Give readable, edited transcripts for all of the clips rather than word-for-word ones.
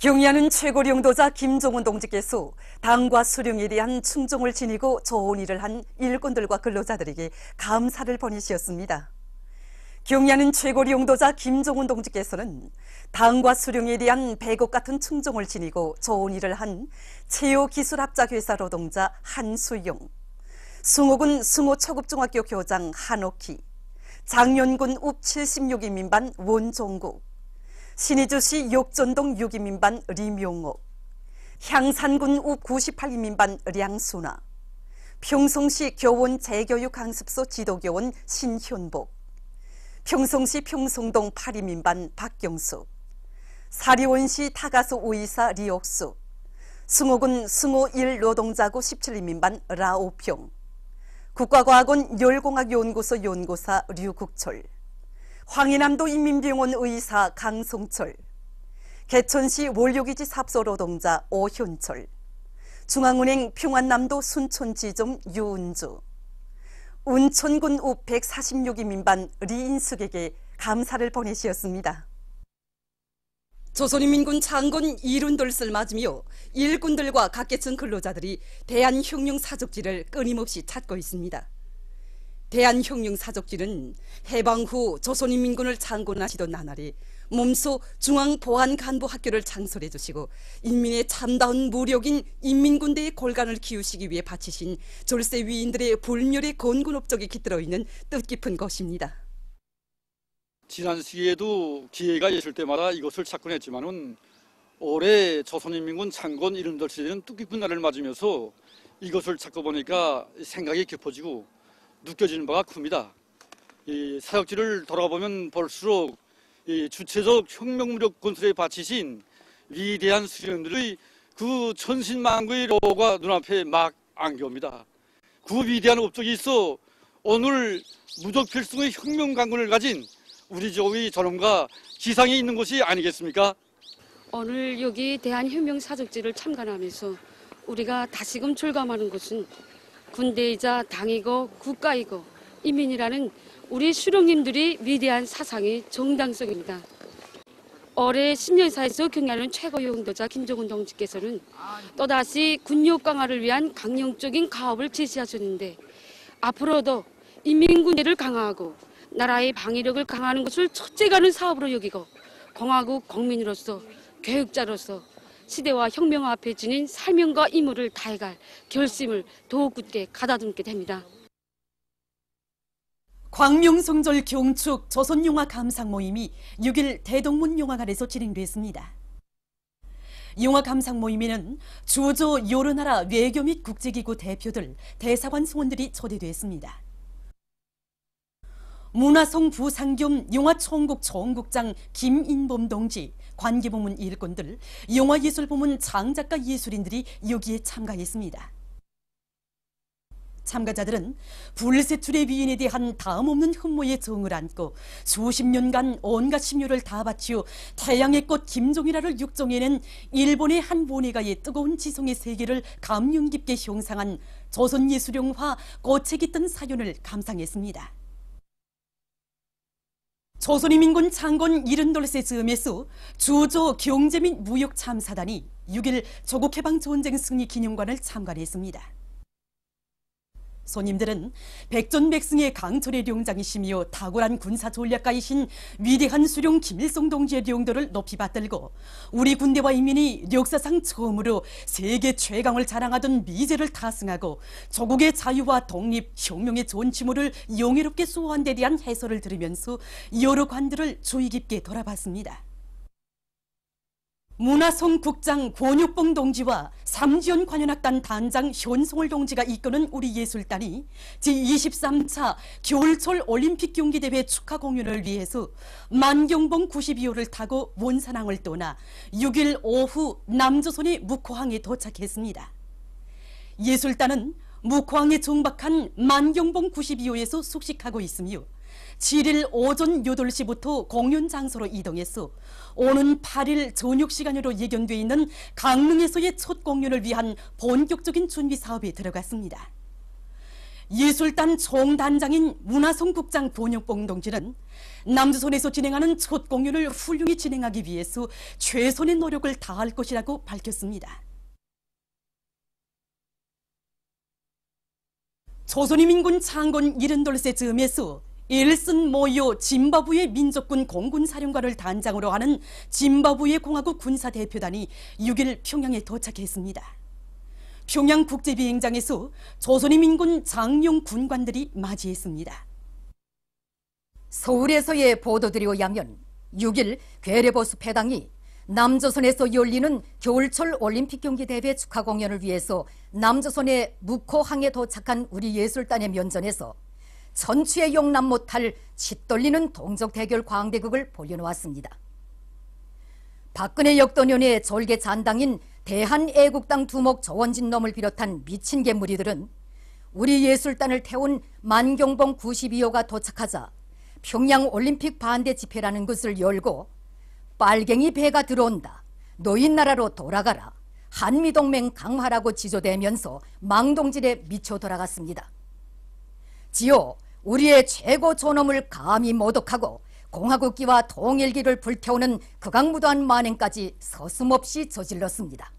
경의하는 최고領導자 김종훈 동지께서 당과 수령에 대한 충정을 지니고 좋은 일을 한 일꾼들과 근로자들에게 감사를 보내시었습니다. 경의하는 최고領導자 김종훈 동지께서는 당과 수령에 대한 백옥 같은 충정을 지니고 좋은 일을 한 체육기술합작회사 노동자 한수용, 승호군 승호초급중학교 교장 한옥희, 장년군 읍 76인 민반 원종국, 신의주시 욕전동 6인 민반 리명옥, 향산군 읍 98인 민반 량순아, 평성시 교원 재교육 강습소 지도교원 신현복, 평성시 평성동 8인 민반 박경숙, 사리원시 타가수 의사 리옥숙, 승호군 승호 1 노동자구 17인 민반 라오평, 국가과학원 열공학연구소 연구사 류국철, 황해남도 인민병원 의사 강송철, 개천시 원료기지 삽소 노동자 오현철, 중앙은행 평안남도 순천지점 유은주, 운천군 읍 146인 민반 리인숙에게 감사를 보내시었습니다. 조선인민군 창건 이룬돌을 맞으며 일꾼들과 각계층 근로자들이 대한혁명사족지를 끊임없이 찾고 있습니다. 대한혁명사족지는 해방 후 조선인민군을 창건하시던 나날에 몸소 중앙보안간부학교를 창설해 주시고 인민의 참다운 무력인 인민군대의 골간을 키우시기 위해 바치신 졸세 위인들의 불멸의 건군 업적이 깃들어 있는 뜻깊은 곳입니다. 지난 시기에도 기회가 있을 때마다 이것을 찾곤 했지만은 올해 조선인민군 창건 70돌시되는 뜻깊은 날을 맞으면서 이것을 찾고 보니까 생각이 깊어지고 느껴지는 바가 큽니다. 이 사역지를 돌아보면 볼수록 이 주체적 혁명무력 건설에 바치신 위대한 수령들의 그 천신만고의 로고가 눈앞에 막 안겨옵니다. 그 위대한 업적이 있어 오늘 무적필승의 혁명강군을 가진 우리 조의 전원과 기상에 있는 곳이 아니겠습니까? 오늘 여기 대한혁명사족지를 참관하면서 우리가 다시금 절감하는 것은 군대이자 당이고 국가이고 인민이라는 우리 수령님들이 위대한 사상의 정당성입니다. 올해 신년사에서 경의하는 최고領導자 김종훈 동지께서는 또다시 군력 강화를 위한 강령적인 가업을 제시하셨는데 앞으로도 인민군대를 강화하고 나라의 방위력을 강화하는 것을 첫째가는 사업으로 여기고 공화국 국민으로서 교육자로서 시대와 혁명 앞에 지닌 사명과 임무를 다해갈 결심을 더욱 굳게 가다듬게 됩니다. 광명성절 경축 조선용화 감상 모임이 6일 대동문 영화관에서 진행됐습니다. 영화 감상 모임에는 주조 여러 나라 외교 및 국제기구 대표들, 대사관 승원들이 초대됐습니다. 문화성 부상겸 영화총국 총국장 김인범 동지, 관계부문 일꾼들, 영화예술부문 장작가 예술인들이 여기에 참가했습니다. 참가자들은 불세출의 위인에 대한 다음없는 흠모의 정을 안고 수십 년간 온갖 심려를 다 바치어 태양의 꽃 김종일화를 육정해낸 일본의 한 원예가의 뜨거운 지성의 세계를 감명 깊게 형상한 조선예술영화 꽃에 깃든 사연을 감상했습니다. 조선인민군 창건 70돌세 즈음에서 주조 경제 및 무역 참사단이 6일 조국해방전쟁 승리 기념관을 참관했습니다. 손님들은 백전백승의 강철의 령장이시며 탁월한 군사 전략가이신 위대한 수령 김일성 동지의 용도를 높이 받들고 우리 군대와 인민이 역사상 처음으로 세계 최강을 자랑하던 미제를 타승하고 조국의 자유와 독립, 혁명의 존치물을 영예롭게 수호한 데 대한 해설을 들으면서 여러 관들을 주의 깊게 돌아봤습니다. 문화성 국장 권육봉 동지와 삼지연 관현악단 단장 현송월 동지가 이끄는 우리 예술단이 제23차 겨울철 올림픽 경기대회 축하 공연을 위해서 만경봉 92호를 타고 원산항을 떠나 6일 오후 남조선의 묵호항에 도착했습니다. 예술단은 묵호항에 정박한 만경봉 92호에서 숙식하고 있으며 7일 오전 8시부터 공연 장소로 이동해서 오는 8일 저녁 시간으로 예견돼 있는 강릉에서의 첫 공연을 위한 본격적인 준비 사업에 들어갔습니다. 예술단 총단장인 문화성 국장 권육봉 동지는 남조선에서 진행하는 첫 공연을 훌륭히 진행하기 위해서 최선의 노력을 다할 것이라고 밝혔습니다. 조선인민군 창건 72세 즈음에서 일슨 모요 짐바브웨 민족군 공군사령관을 단장으로 하는 짐바브웨 공화국 군사대표단이 6일 평양에 도착했습니다. 평양 국제비행장에서 조선인민군 장용 군관들이 맞이했습니다. 서울에서의 보도들에 의하면 6일 괴뢰보수 패당이 남조선에서 열리는 겨울철 올림픽 경기 대회 축하 공연을 위해서 남조선의 묵호항에 도착한 우리 예술단의 면전에서 전추에 용납 못할 짓떨리는 동족 대결 광대극을 벌여놓았습니다. 박근혜 역도년의 졸개 잔당인 대한애국당 두목 조원진놈을 비롯한 미친 개무리들은 우리 예술단을 태운 만경봉 92호가 도착하자 평양 올림픽 반대 집회라는 것을 열고 빨갱이 배가 들어온다, 노인나라로 돌아가라, 한미동맹 강화라고 지조대면서 망동질에 미쳐 돌아갔습니다. 지요 우리의 최고 존엄을 감히 모독하고 공화국기와 통일기를 불태우는 극악무도한 만행까지 서슴없이 저질렀습니다.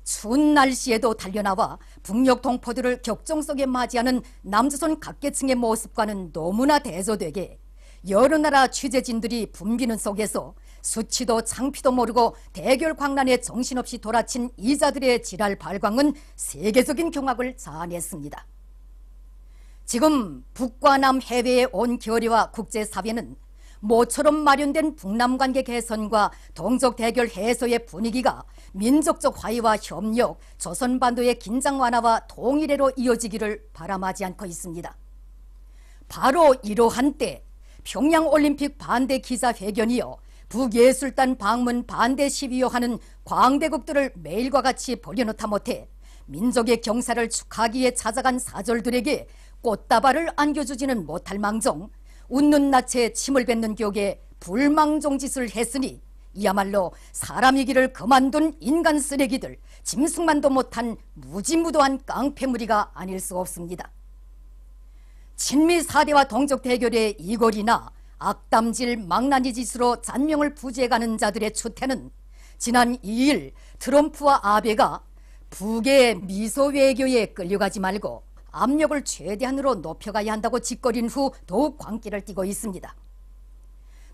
추운 날씨에도 달려나와 북녘 동포들을 격정 속에 맞이하는 남조선 각계층의 모습과는 너무나 대조되게 여러 나라 취재진들이 붐비는 속에서 수치도 창피도 모르고 대결 광란에 정신없이 돌아친 이자들의 지랄 발광은 세계적인 경악을 자아냈습니다. 지금 북과 남 해외에 온 결의와 국제사회는 모처럼 마련된 북남관계 개선과 동족 대결 해소의 분위기가 민족적 화해와 협력, 조선반도의 긴장 완화와 통일해로 이어지기를 바라마지 않고 있습니다. 바로 이러한 때 평양올림픽 반대 기자회견이요, 북예술단 방문 반대 시위요 하는 광대국들을 매일과 같이 벌여놓다 못해 민족의 경사를 축하하기에 찾아간 사절들에게 꽃다발을 안겨주지는 못할 망정 웃는 낯에 침을 뱉는 격에 불망종짓을 했으니 이야말로 사람이기를 그만둔 인간 쓰레기들, 짐승만도 못한 무지무도한 깡패무리가 아닐 수 없습니다. 친미 4대와 동족 대결의 이골이나 악담질 망나니 짓으로 잔명을 부지해가는 자들의 추태는 지난 2일 트럼프와 아베가 북의 미소 외교에 끌려가지 말고 압력을 최대한으로 높여가야 한다고 짓거린 후 더욱 광기를 띠고 있습니다.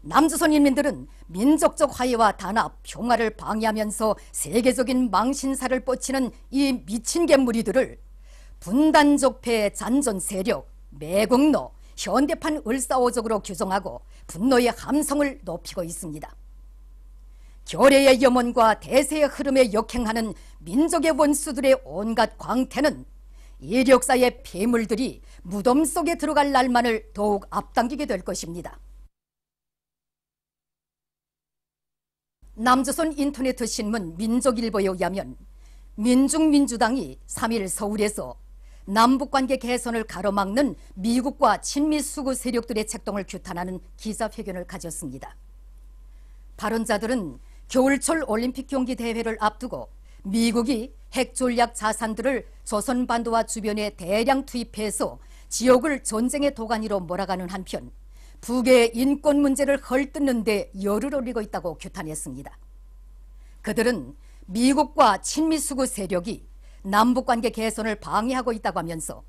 남조선 인민들은 민족적 화해와 단합, 평화를 방해하면서 세계적인 망신사를 뻗치는 이 미친 개무리들을 분단족패 잔존 세력, 매국노, 현대판 을사오적으로 규정하고 분노의 함성을 높이고 있습니다. 결의의 염원과 대세의 흐름에 역행하는 민족의 원수들의 온갖 광태는 이력사의 폐물들이 무덤 속에 들어갈 날만을 더욱 앞당기게 될 것입니다. 남조선 인터네트 신문 민족일보에 의하면 민중민주당이 3일 서울에서 남북관계 개선을 가로막는 미국과 친미 수구 세력들의 책동을 규탄하는 기자회견을 가졌습니다. 발언자들은 겨울철 올림픽 경기 대회를 앞두고 미국이 핵전략 자산들을 조선반도와 주변에 대량 투입해서 지역을 전쟁의 도가니로 몰아가는 한편 북의 인권 문제를 헐뜯는 데 열을 올리고 있다고 규탄했습니다. 그들은 미국과 친미 수구 세력이 남북관계 개선을 방해하고 있다고 하면서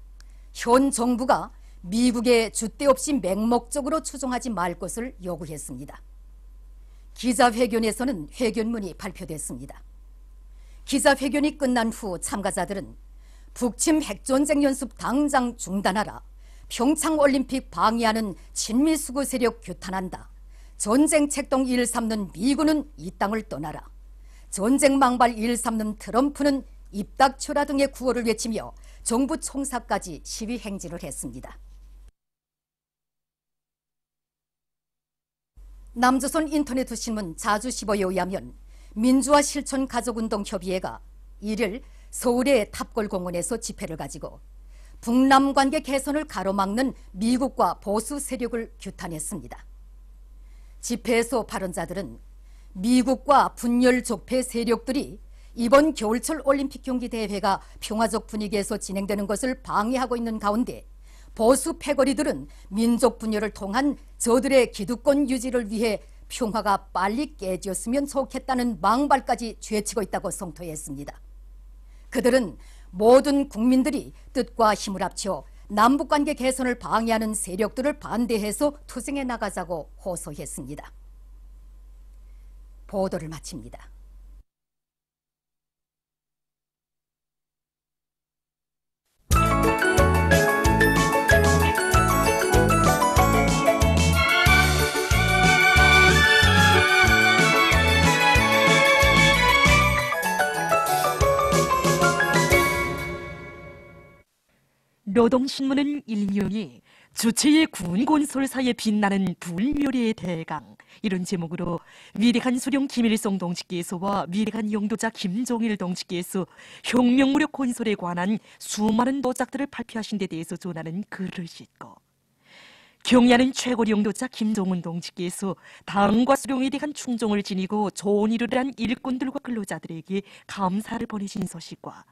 현 정부가 미국에 줏대 없이 맹목적으로 추종하지 말 것을 요구했습니다. 기자회견에서는 회견문이 발표됐습니다. 기자회견이 끝난 후 참가자들은 북침 핵전쟁 연습 당장 중단하라, 평창올림픽 방해하는 친미 수구 세력 규탄한다, 전쟁 책동 일삼는 미군은 이 땅을 떠나라, 전쟁 망발 일삼는 트럼프는 입 닥쳐라 등의 구호를 외치며 정부 총사까지 시위 행진을 했습니다. 남조선 인터네트 신문 자주시보에 의하면 민주화 실천 가족운동협의회가 1일 서울의 탑골공원에서 집회를 가지고 북남 관계 개선을 가로막는 미국과 보수 세력을 규탄했습니다. 집회에서 발언자들은 미국과 분열 적폐 세력들이 이번 겨울철 올림픽 경기 대회가 평화적 분위기에서 진행되는 것을 방해하고 있는 가운데 보수 패거리들은 민족 분열을 통한 저들의 기득권 유지를 위해 평화가 빨리 깨졌으면 좋겠다는 망발까지 죄치고 있다고 성토했습니다. 그들은 모든 국민들이 뜻과 힘을 합쳐 남북관계 개선을 방해하는 세력들을 반대해서 투쟁해 나가자고 호소했습니다. 보도를 마칩니다. 노동신문은 일면이 주체의 군곤솔사에 빛나는 불멸의 대강 이런 제목으로 위대한 수령 김일성 동지께서와 위대한 영도자 김정일 동지께서 혁명무력 건설에 관한 수많은 도작들을 발표하신 데 대해서 전하는 글을 싣고 경야는 최고 영도자 김정은 동지께서 당과 수령에 대한 충정을 지니고 좋은 일을 한 일꾼들과 근로자들에게 감사를 보내신 소식과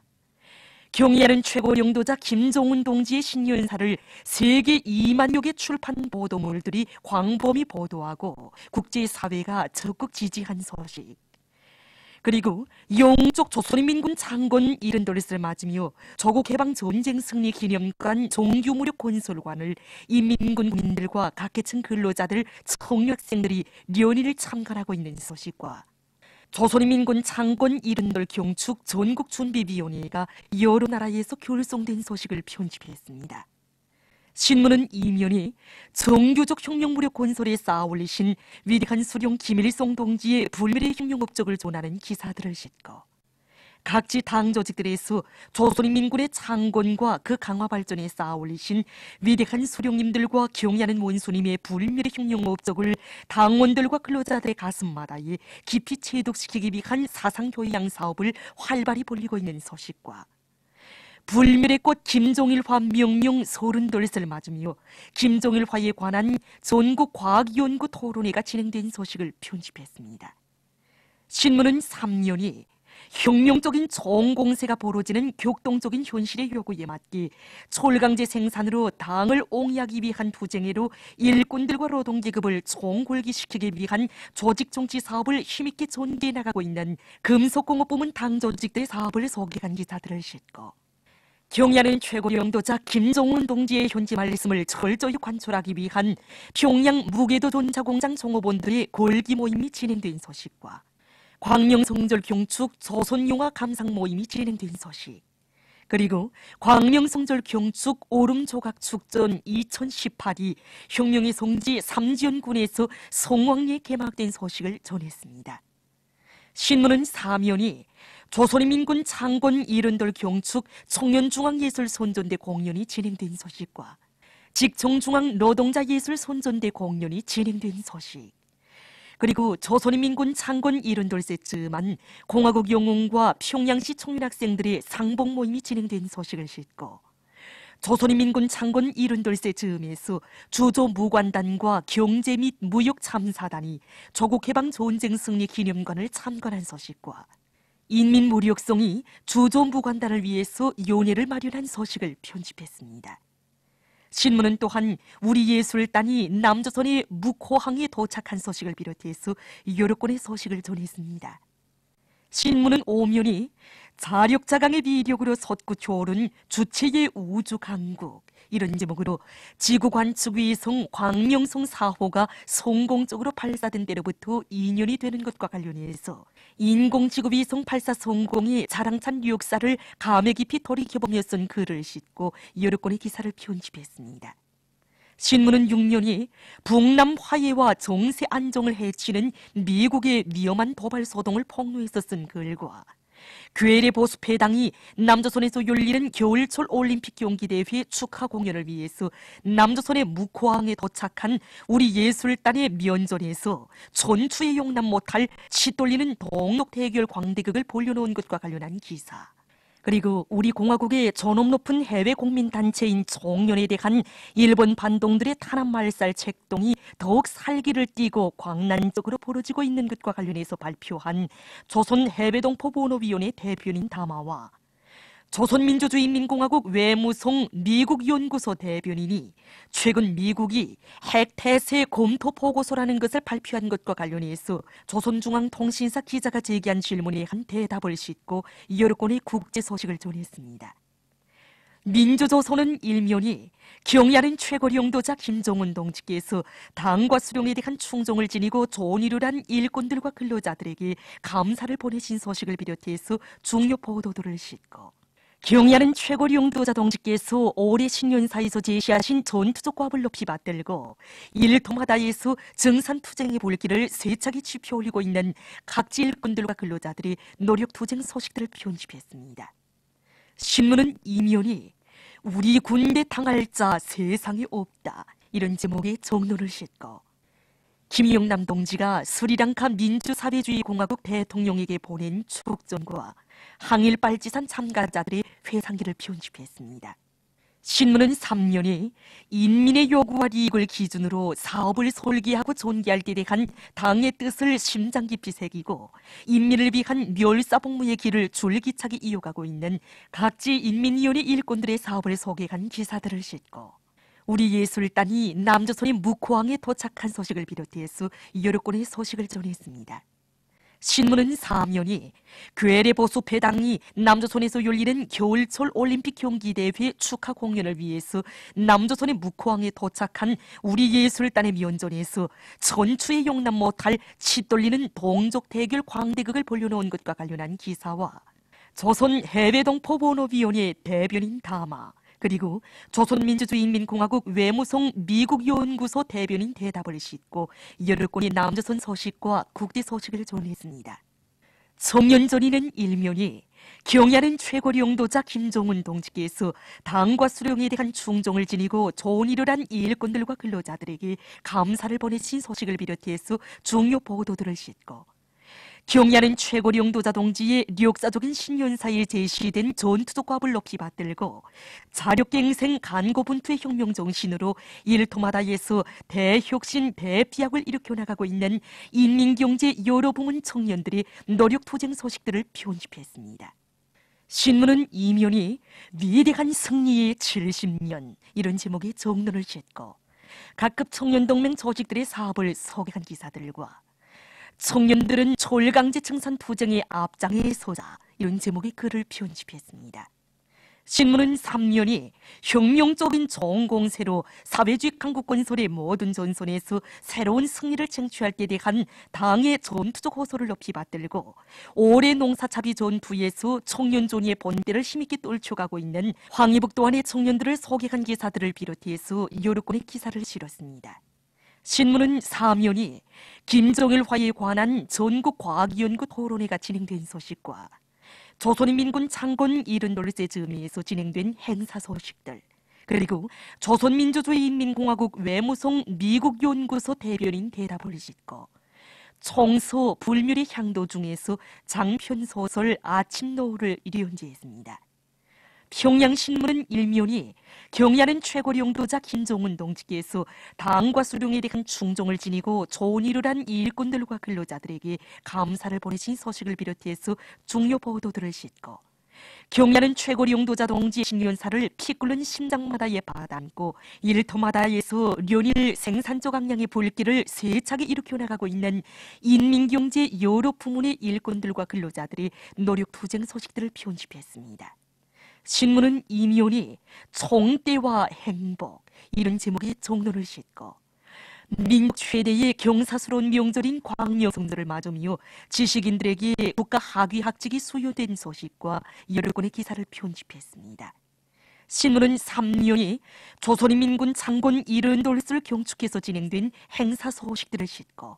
경야는 최고 영도자 김정은 동지의 신년사를 세계 2만여 개 출판 보도물들이 광범위 보도하고 국제사회가 적극 지지한 소식, 그리고 영적 조선인민군 창건 70돌을 맞으며 조국 해방 전쟁 승리 기념관 정규무력 건설관을 인민군 군인들과 각계층 근로자들, 청년학생들이 연일을 참관하고 있는 소식과 조선인민군 창건 70돌 경축 전국준비위원회가 여러 나라에서 결성된 소식을 편집했습니다. 신문은 이면이 정교적 혁명무력 건설에 쌓아올리신 위대한 수령 김일성 동지의 불멸의 혁명 업적을 전하는 기사들을 싣고 각지 당 조직들에서 조선인민군의 창건과 그 강화 발전에 쌓아올리신 위대한 수령님들과 경야는 원수님의 불멸의 혁명 업적을 당원들과 근로자들의 가슴마다에 깊이 체득시키기 위한 사상교양 사업을 활발히 벌이고 있는 소식과 불멸의 꽃 김종일화 명명 32돌을 맞으며 김종일화에 관한 전국과학연구 토론회가 진행된 소식을 편집했습니다. 신문은 3년이 혁명적인 총공세가 벌어지는 격동적인 현실의 요구에 맞게 철강제 생산으로 당을 옹이하기 위한 투쟁으로 일꾼들과 노동계급을 총궐기시키기 위한 조직정치 사업을 힘있게 전개해 나가고 있는 금속공업부문 당조직들의 사업을 소개한 기사들을 싣고 경야는 최고 영도자 김정은 동지의 현지 말씀을 철저히 관철하기 위한 평양 무계도 전자공장 종업원들의 골기 모임이 진행된 소식과 광명성절 경축 조선용화 감상 모임이 진행된 소식, 그리고 광명성절 경축 오름조각 축전 2018이 혁명의 성지 삼지연군에서 성황리에 개막된 소식을 전했습니다. 신문은 사면이 조선인민군 창건 70돌 경축 청년중앙예술선전대 공연이 진행된 소식과 직청중앙 노동자예술 선전대 공연이 진행된 소식, 그리고 조선인민군 창건 70돌 즈음한 공화국 영웅과 평양시 청년학생들의 상봉 모임이 진행된 소식을 싣고 조선인민군 창건 70돌 즈음에서 주조 무관단과 경제 및 무역 참사단이 조국 해방 전쟁 승리 기념관을 참관한 소식과 인민무력성이 주조 무관단을 위해서 연회를 마련한 소식을 편집했습니다. 신문은 또한 우리 예술단이 남조선의 묵호항에 도착한 소식을 비롯해서 여러 건의 소식을 전했습니다. 신문은 오면이 자력자강의 비력으로 솟구쳐 오른 주체의 우주강국 이런 제목으로 지구관측위성 광명성 4호가 성공적으로 발사된 때로부터 2년이 되는 것과 관련해서 인공지구위성 발사 성공의 자랑찬 역사를 감회 깊이 돌이켜보며 쓴 글을 싣고 여러 건의 기사를 편집했습니다. 신문은 6년이 북남 화해와 정세 안정을 해치는 미국의 위험한 도발 소동을 폭로해서 쓴 글과 괴뢰 보수 패당이 남조선에서 열리는 겨울철 올림픽 경기대회 축하 공연을 위해서 남조선의 묵호항에 도착한 우리 예술단의 면전에서 전투에 용납 못할 치돌리는 동록 대결 광대극을 벌려놓은 것과 관련한 기사, 그리고 우리 공화국의 존엄 높은 해외 국민 단체인 종련에 대한 일본 반동들의 탄압 말살 책동이 더욱 살기를 띠고 광란적으로 벌어지고 있는 것과 관련해서 발표한 조선 해외동포보호위원회 대변인 담화와 조선민주주의인민공화국 외무성 미국연구소 대변인이 최근 미국이 핵태세 검토 보고서라는 것을 발표한 것과 관련해서 조선중앙통신사 기자가 제기한 질문에 한 대답을 싣고 여러 건의 국제 소식을 전했습니다. 민주조선은 일면이 경야는 최고 영도자 김정은 동지께서 당과 수령에 대한 충성을 지니고 좋은 일을 한 일꾼들과 근로자들에게 감사를 보내신 소식을 비롯해서 중요 보도들을 싣고 경야는 최고 영도자 동지께서 올해 신년사에서 제시하신 전투적 과업을 높이 받들고 일토마다에서 정산투쟁의 불길을 세차게 지펴 올리고 있는 각지 일꾼들과 근로자들의 노력투쟁 소식들을 편집했습니다. 신문은 이면이 우리 군대 당할 자 세상에 없다 이런 제목의 정론을 싣고 김영남 동지가 스리랑카 민주사회주의공화국 대통령에게 보낸 축전과 항일 빨치산 참가자들의 회상기를 편집했습니다. 신문은 3년이 인민의 요구와 이익을 기준으로 사업을 설계하고 존귀할 때 대한 당의 뜻을 심장 깊이 새기고 인민을 위한 멸사복무의 길을 줄기차게 이어가고 있는 각지 인민위원회 일꾼들의 사업을 소개한 기사들을 싣고 우리 예술단이 남조선의 묵호항에 도착한 소식을 비롯해서 여러 건의 소식을 전했습니다. 신문은 3년이 괴뢰 보수 배당이 남조선에서 열리는 겨울철 올림픽 경기대회 축하 공연을 위해서 남조선의 묵호항에 도착한 우리 예술단의 면전에서 전추에 용납 못할 치떨리는 동족 대결 광대극을 벌려놓은 것과 관련한 기사와 조선 해외동포보호위원회 대변인 담화 그리고 조선민주주의인민공화국 외무성 미국연구소 대변인 대답을 싣고 여러 건의 남조선 소식과 국대 소식을 전했습니다. 청년 전이는 일면이 경야는 최고 영도자 김정은 동지께서 당과 수령에 대한 충정을 지니고 좋은 일을 한 일꾼들과 근로자들에게 감사를 보내신 소식을 비롯해서 중요 보도들을 싣고 경야는 최고 영도자 동지의 역사적인 신년사에 제시된 전투적 과업을 높이 받들고 자력갱생 간고분투의 혁명 정신으로 일토마다에서 대혁신 대피약을 일으켜 나가고 있는 인민경제 여러 부문 청년들의 노력투쟁 소식들을 편집했습니다. 신문은 이면이 위대한 승리의 70년 이런 제목의 정론을 싣고 각급 청년동맹 조직들의 사업을 소개한 기사들과 청년들은 졸강제 청산 투쟁의 앞장에 서자 이런 제목의 글을 편집했습니다. 신문은 3년이 혁명적인 종공세로 사회주의 강국 건설의 모든 전선에서 새로운 승리를 쟁취할 때 대한 당의 전투적 호소를 높이 받들고 올해 농사차비 전투에서 청년존의의 본때를 힘있게 떨쳐가고 있는 황희북도안의 청년들을 소개한 기사들을 비롯해서 여러 건의 기사를 실었습니다. 신문은 3년이 김정일화에 관한 전국과학연구 토론회가 진행된 소식과 조선인민군 창건 78세 즈음에서 진행된 행사 소식들 그리고 조선민주주의인민공화국 외무성 미국연구소 대변인 대답을 싣고 총서 불멸의 향도 중에서 장편소설 아침 노을을 연재했습니다. 평양신문은 일면이 경야는 최고 영도자 김정은 동지께서 당과 수령에 대한 충정을 지니고 좋은 일을 한 일꾼들과 근로자들에게 감사를 보내신 소식을 비롯해서 중요 보도들을 싣고 경야는 최고 영도자 동지의 신년사를 피 끓는 심장마다에 받안고 일터마다에서 연일 생산적 악량의 불길을 세차게 일으켜 나가고 있는 인민경제 여러 부문의 일꾼들과 근로자들의 노력투쟁 소식들을 편집했습니다. 신문은 이면이 총대와 행복 이런 제목의 정론을 싣고 민족 최대의 경사스러운 명절인 광명성들을 맞으며 지식인들에게 국가 학위학직이 수여된 소식과 여러 건의 기사를 편집했습니다. 신문은 3년이 조선인민군 창건 78을 경축해서 진행된 행사 소식들을 싣고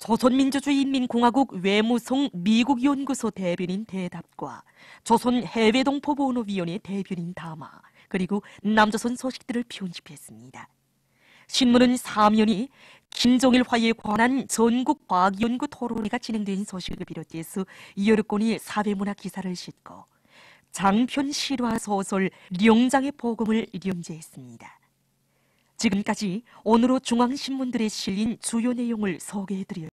조선민주주의인민공화국 외무성 미국연구소 대변인 대답과 조선 해외동포보호위원회 대변인 담화 그리고 남조선 소식들을 편집했습니다. 신문은 3년이 김정일화에 관한 전국과학연구 토론회가 진행된 소식을 비롯해서 여러 건의 사회문화 기사를 싣고 장편 실화 소설 령장의 복음을 연재했습니다. 지금까지 오늘로 중앙신문들에 실린 주요 내용을 소개해드렸습니다.